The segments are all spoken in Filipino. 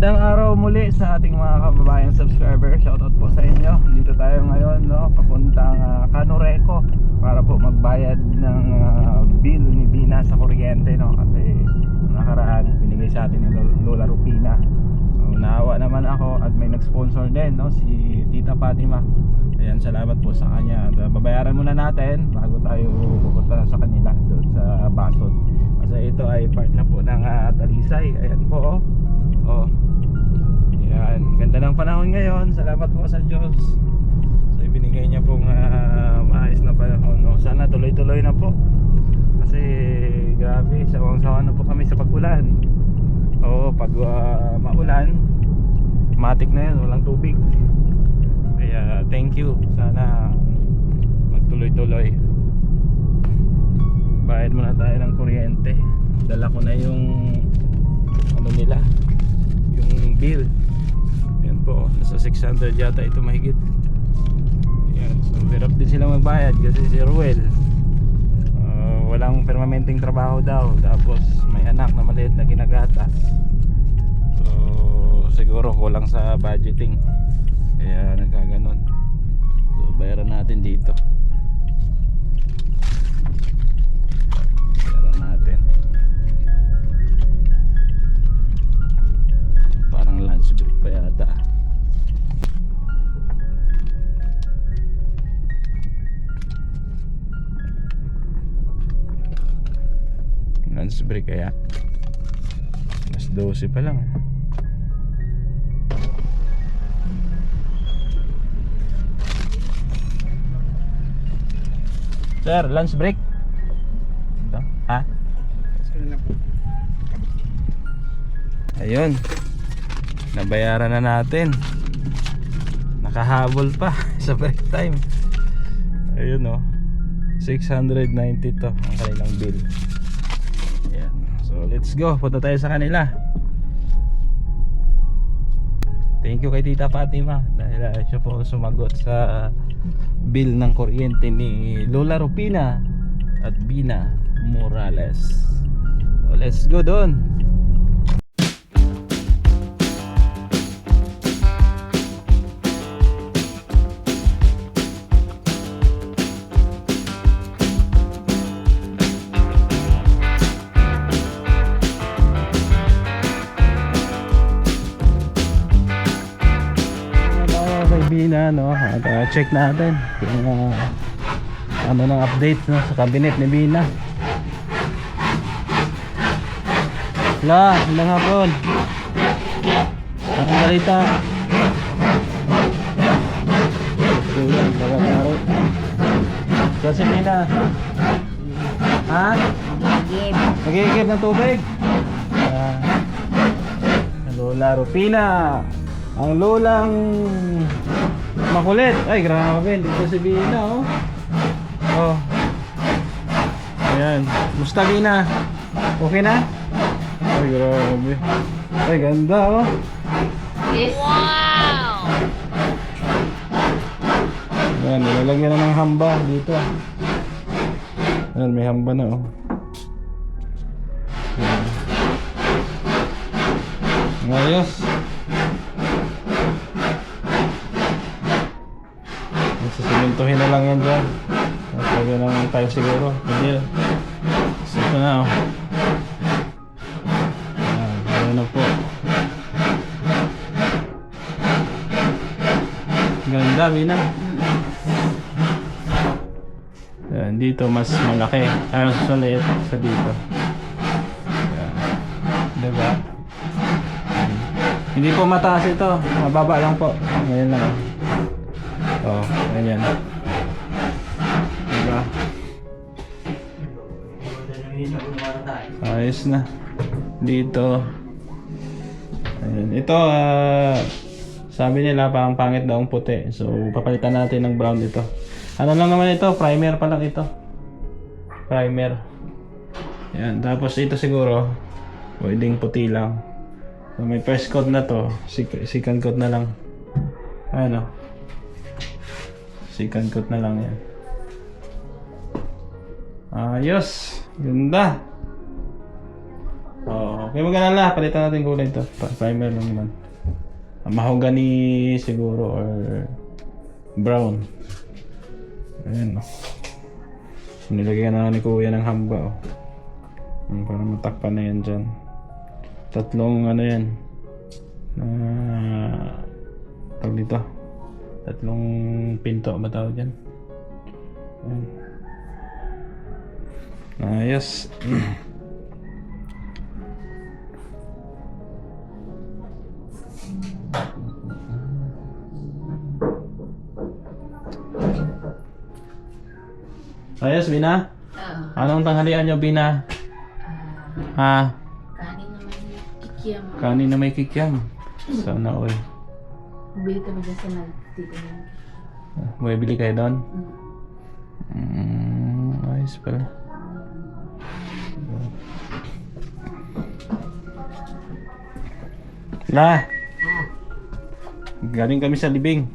Magandang araw muli sa ating mga kababayang subscriber. Shoutout po sa inyo. Dito tayo ngayon, no, papuntang Canureco para po magbayad ng bill ni Bina sa kuryente, no, kasi nakaraan binigay sa atin ni Lola Rupina. So naawa naman ako at may nag-sponsor din, no, si Tita Fatima. Ayan, salamat po sa kanya. At babayaran muna natin bago tayo pupunta sa kanila doon sa Basod. Kasi ito ay part na po ng Talisay. Ayan po, oh. Ayan, ganda ng panahon ngayon. Salamat po sa Diyos. So ibinigay niya pong maayos na panahon, no? Sana tuloy-tuloy na po. Kasi grabe, sawang-sawa na po kami sa pag-ulan. Oo, pag maulan, matik na yun, walang tubig. Kaya thank you. Sana magtuloy-tuloy. Bayad muna tayo ng kuryente. Dala ko na yung ano nila, yung bill. Yan po, nasa 600 yata ito mahigit. Yan, so hirap din sila magbayad kasi si Ruel walang permanenteng trabaho daw. Tapos may anak na maliit na ginagatas. So siguro kulang sa budgeting. Kaya nagkaganon. So bayaran natin dito. Bayaran natin. Parang lunch break pa yata. Lunch break kaya. Mas 12 pa lang. Sir, lunch break? Ito? Ha? Ayun. Nabayaran na natin. Nakahabol pa sa break time. Ayun, oh. 690 to ang kanilang bill. Ayan. So let's go. Punta tayo sa kanila. Thank you kay Tita Fatima dahil siya po sumagot sa bill ng kuryente ni Lola Rupina at Bina Morales. So let's go doon. Bina, no, at check natin yung ano ng update, no, sa cabinet ni Bina. Ilang hapon ang balita. Kasi Bina, ha? Nag-iigib ng tubig. Lola Rupina, ang lolang makulit. Ay, grabe. Dito si Bina, oh. Oh. Ayan. Musta, Bina? Okay na? Ay, grabe. Ay, ganda, oh. Yes. Wow! Ayan, nilalagyan na ng hamba dito. Ayan, may hamba na, oh. Ayan. Ayos. Susumintuhin na lang yan dyan. Lagyan lang tayo siguro. Hindi. So ito na, oh. Ayan na po. Ganda, Bina. Ayan, dito mas malaki. Ay, mas maliit sa dito. Ayan. Diba? Hindi po mataas ito. Mababa lang po. Ngayon lang. Oh, ganyan. Diba? Ayos na. Dito. Ayan. Ito, sabi nila parang pangit daw ang puti. So, papalitan natin ng brown dito. Ano lang naman ito? Primer pa lang ito. Primer. Ayan. Tapos ito siguro, pwedeng puti lang. So, may first coat na to. Second coat na lang. Ano? Second coat na lang yan. Ayos. Ganda. Oo. Okay, mag-alala. Palitan natin kulay ito. Primer lang naman. Mahogany siguro or brown. Ayan, oh. Nilagyan na ni Kuya ng hamba, oh. Para matakpan na yan dyan. Tatlong ano yan. Tawag dito. Tatlong pinto ba tawag dyan? Ayan. Ayos. Ayos, Bina? Oo. Anong tanghalian nyo, Bina? Ha? Kanin naman yung kikiam. Kanin na may kikiam. Sana all. Bili kami dyan sa nagtito niya. May bili kayo doon? Ayos pala. La! Galing kami sa libing.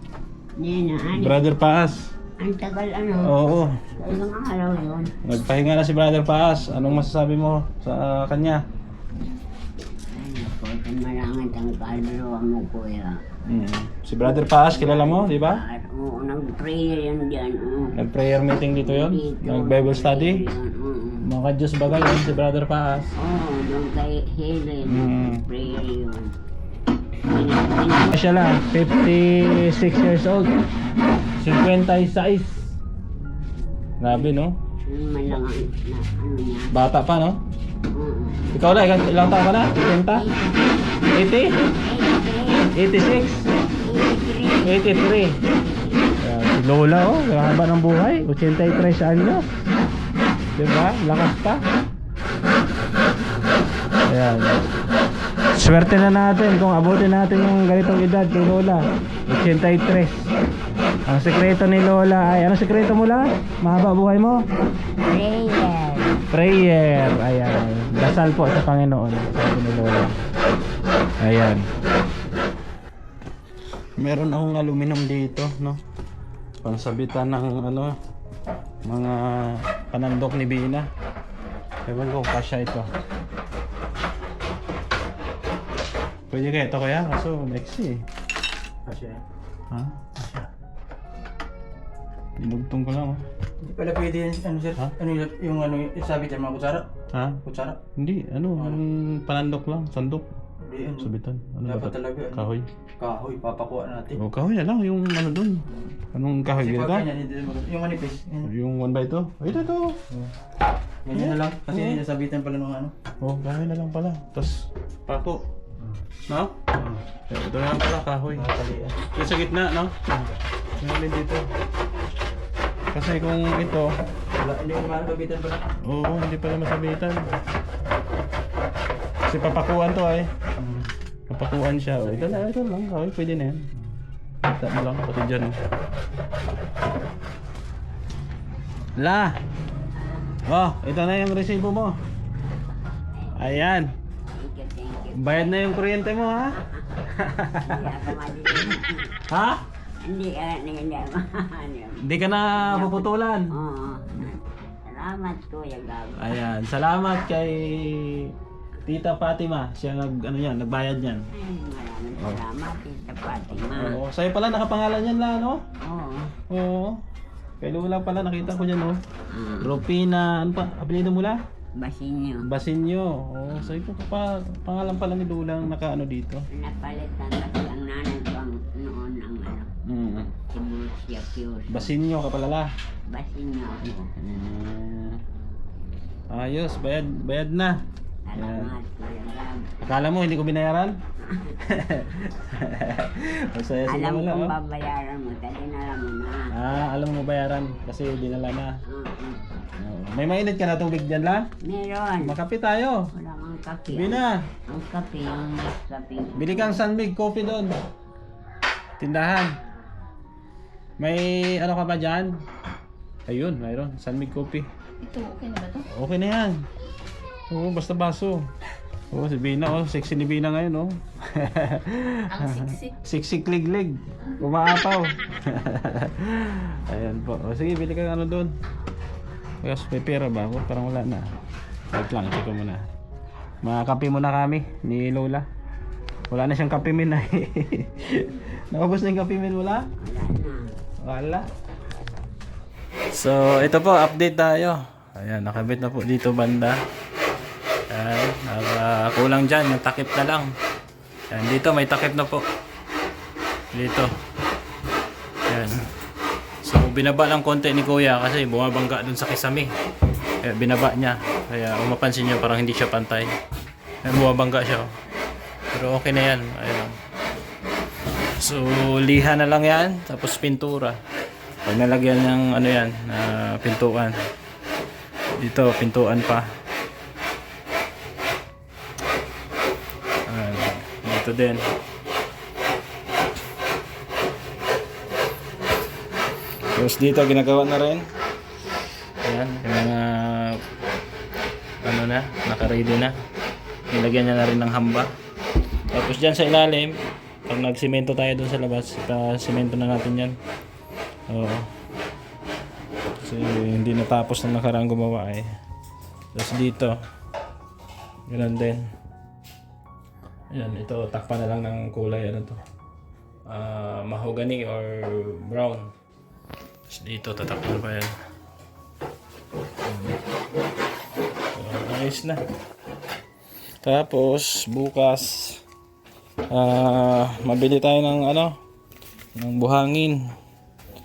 Yan na, ano? Brother Paas. Ang tagal ano? Oo. Ilang araw yun? Nagpahinga na si Brother Paas. Anong masasabi mo sa kanya? Ay, naku, malangan ang kaluluwa mo, kuya. Si Brother Paas, kilala mo, di ba? Oo, nag-prayer yan dyan. Nag-prayer meeting dito yon, nag-Bible study. Mga Diyos bagay yun si Brother Paas. Oo, doon kay Helen. Prayer yun. Siya lang, 56 years old. 56. Grabe, no? Malangan na ano niya. Bata pa, no? Oo. Ikaw lang, ilang taon ka na? 80? 80? 86? 83. Si Lola, oh, haba ng buhay. 83 anyos. Diba? Lakas pa. Ayan. Swerte na natin kung abutin natin yung ganitong edad kay Lola. 83. Ang sekreto ni Lola ay, ano sekreto mo lang? Mahaba buhay mo? Prayer. Prayer. Ayan. Dasal po sa Panginoon. Sabi ni Lola. Ayan. Meron akong aluminum dito, no? Pansabitan ng ano, mga panandok ni Bina. Ewan ko, kasya ito. Pwede kaya ito kaya? Kaso, Lexi eh. Kasya. Ha? Dinugtong ko lang, oh. Hindi pala pwede yan, ano sir? Ha? Ano yung ano, sabi dyan mga kutsara? Ha? Kutsara? Hindi, ano, yung panandok lang, sandok. Hindi, ano? Sabitan. Ano Dapat ba? talaga, ano? Kahoy. Kahoy, papakuha natin. O, kahoy na lang, yung ano dun. Anong kahoy Kasi ganito? pag ganyan, hindi maganda. Yung manipis. Yan. Yung 1x2? Ito. Ganyan na lang. Kasi nasabitan pala ng ano. Oh, kahoy na lang pala. Tapos, pako. No? Ito na lang pala, kahoy. Nakakalian. Yung sa gitna, no? Ngayon dito. Kasi kung ito, Wala, hindi ko naman nasabitan pala. oo, hindi pala masabitan. Kasi papakuan to ay. Papakuan siya. Oh, ito lang, kahoy. Pwede na yan. Kita mo lang, pati dyan. La! Oh, ito na yung resibo mo. Ayan. Thank you. Bayad na yung kuryente mo, ha? Hindi ako malilin. Ha? Hindi ako. Hindi ka na puputulan. Oo. Salamat, Kuya Gab. Ayan, salamat kay Tita Fatima. Siya nagbayad niyan. Ay, maraming salamat, Tita Fatima. Oo, sa'yo pala nakapangalan yan la, no? Oo. Oo. Kay Lola pala nakita ko diyan, no? Ah, Rupina, ano pa? Apelyido mo la? Basinyo. Basinyo. Oo, sa'yo pa pangalan pala ni Lola ang nakaano dito. Napalitan kasi ang nanay ko noon ang ano, si Lucia Pius. Basinyo ka pala la. Basinyo ako. Ayos, bayad na. Salamat, Kuya Gab. Akala mo hindi ko binayaran? Masaya sila Alam wala, kong oh. babayaran mo, dahil alam mo na. Alam mo bayaran kasi dinala na. Oo. Oo. May mainit ka na tubig dyan la? Meron. Makape tayo. Wala kang kape. Sabi na. Ang kape, yung kape. Bili kang Sunmig coffee doon. Tindahan. May ano ka ba dyan? Ayun, mayroon. Sunmig coffee. Ito, okay na ba to? Okay na yan. Oo, basta baso. Oo, si Bina, oh. Sexy ni Bina ngayon, oh. Ang sexy. Sexy kliglig. Umaapaw. Ayan po. O sige, bili ka ano doon. Kasi may pera ba ako? Parang wala na. Wait lang, check ko muna. Makakape muna kami ni Lola. Wala na siyang kape min eh. Nakubos na yung kape min, wala? Wala. So, ito po, update tayo. Ayan, nakabit na po dito banda. Ayan, kulang dyan, yung takip na lang. Ayan, dito may takip na po. Dito. Ayan. So, binaba lang konti ni Kuya kasi bumabangga dun sa kisame. Kaya binaba niya. Kaya mapansin nyo parang hindi siya pantay. Ayan, bumabangga siya. Pero okay na yan. Ayan. So, liha na lang yan. Tapos pintura. Pag nalagyan ng ano yan, pintuan. Dito, pintuan pa. Dito din. Tapos dito, ginagawa na rin. Ayan, yung mga ano na, naka-ready na. Nilagyan niya na rin ng hamba. Tapos dyan sa ilalim, pag nagsimento tayo dun sa labas, simento na natin yan. Oo. Kasi hindi natapos na nakaraang gumawa eh. Tapos dito, ganoon din. Ayan, ito takpan na lang ng kulay ano to. Mahogany or brown. Tapos dito tatakpan pa yan. So, ayos na. Tapos bukas mabili tayo ng ano, ng buhangin.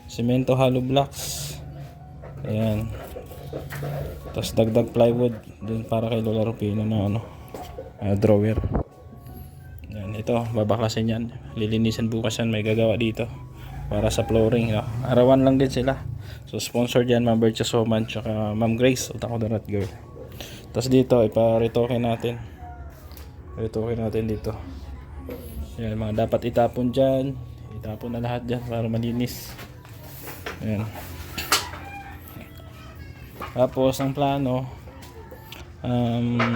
Semento hollow blocks. Ayan. Tapos dagdag plywood din para kay Lola Rufino na ano, drawer. Ayan, ito babaklasin yan. Lilinisan bukas yan, may gagawa dito para sa flooring. No? Arawan lang din sila. So sponsor dyan Ma'am Bercha Soman tsaka Ma'am Grace Utako the Rat Girl. Tapos dito ipa-retoke natin. Retoke natin dito. Ayan, mga dapat itapon dyan. Itapon na lahat dyan para malinis. Ayan. Tapos ang plano,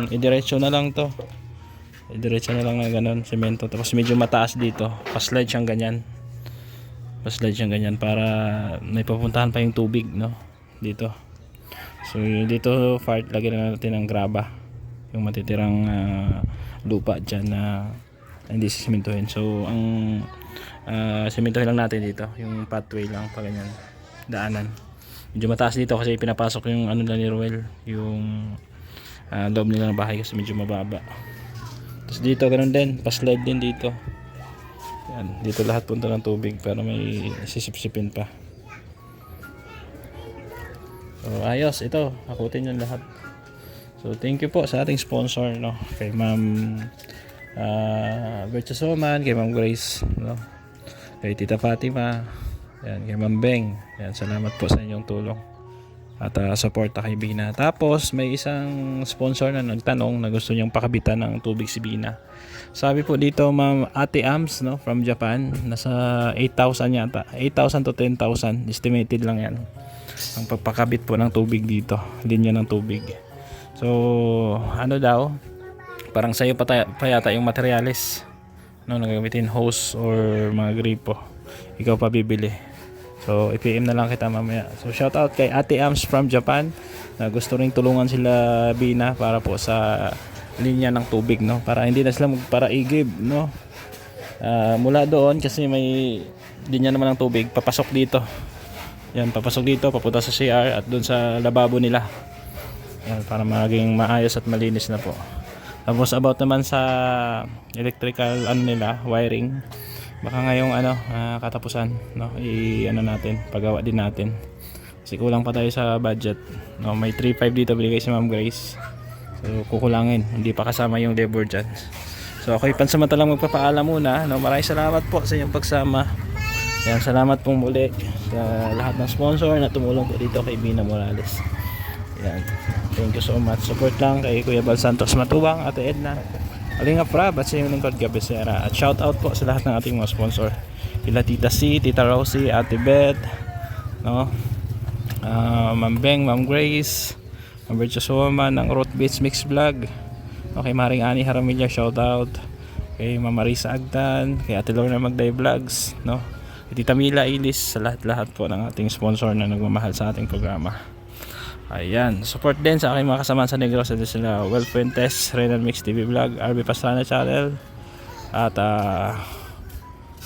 idiretso na lang to. Idiretso na lang na ganun, semento. Tapos medyo mataas dito. Pa-slide siyang ganyan. Pa-slide siyang ganyan para may papuntahan pa yung tubig, no? Dito. So dito part, lagyan na natin ng graba. Yung matitirang lupa dyan na hindi sisementohin. So ang sementohin lang natin dito. Yung pathway lang pa ganyan. Daanan. Medyo mataas dito kasi pinapasok yung ano lang ni Ruel. Yung loob nila ng bahay kasi medyo mababa. Tapos dito ganun din, pa-slide din dito. Yan, dito lahat punta ng tubig para may sisipsipin pa. So ayos, ito, akutin yung lahat. So thank you po sa ating sponsor, no, kay Ma'am Bercha Soman, kay Ma'am Grace, no, kay Tita Fatima, yan, kay Ma'am Beng. Yan, salamat po sa inyong tulong at suporta kay Bina. Tapos may isang sponsor na nagtanong na gusto niyang pakabitan ng tubig si Bina. Sabi po dito Ma'am Ate Ams, no, from Japan, nasa 8,000 yata, 8,000 to 10,000 estimated lang yan ang pagpakabit po ng tubig dito, linya ng tubig. So ano daw, parang sa'yo pa yata yung materyales, no, nagagamitin hose or mga gripo, ikaw pa bibili. So i-PM na lang kita mamaya. So shout out kay Ate Ams from Japan na gusto ring tulungan sila Bina para po sa linya ng tubig, no, para hindi na sila magparaigib, no. Mula doon kasi may linya naman ng tubig papasok dito. Yan, papasok dito, papunta sa CR at doon sa lababo nila. Yan, para maging maayos at malinis na po. Tapos about naman sa electrical ano nila, wiring, baka ngayong ano, katapusan, no, ano natin, pagawa din natin. Kasi kulang pa tayo sa budget. No, may 3.5 dito binigay si Ma'am Grace. So kukulangin, hindi pa kasama yung labor dyan. So ako'y pansamantalang magpapaalam muna, no. Maraming salamat po sa inyong pagsama. Yan, salamat pong muli sa lahat ng sponsor na tumulong po dito kay Bina Morales. Yan, thank you so much. Support lang kay Kuya Bal Santos Matubang, Ate Edna, Alinga Prab at sa inyong lingkod Gabesera. At shout out po sa lahat ng ating mga sponsor. Kila Tita C, Tita Rosie, Ate Beth, no, Ma'am Beng, Ma'am Grace, Ma'am Bercha Soman ng Root Beats Mix Vlog, okay, Maring Ani Haramilya, shout out kay Ma'am Marisa Agdan, kay Ate Lorna Magday Vlogs, no, kay Tita Mila Ilis, sa lahat-lahat po ng ating sponsor na nagmamahal sa ating programa. Ayan, support din sa aking mga kasama sa Negros. Ito sila Well Fuentes, Renan Mix TV Vlog, RB Pastrana Channel, at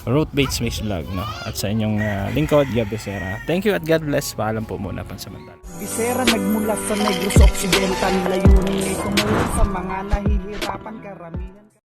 Root Bates Mix Vlog, no? At sa inyong lingkod, Gab Becerra. Thank you at God bless. Paalam po muna pansamantala. Becerra nagmula sa Negros Occidental, layunin ay tumulong sa mga nahihirapan karamihan.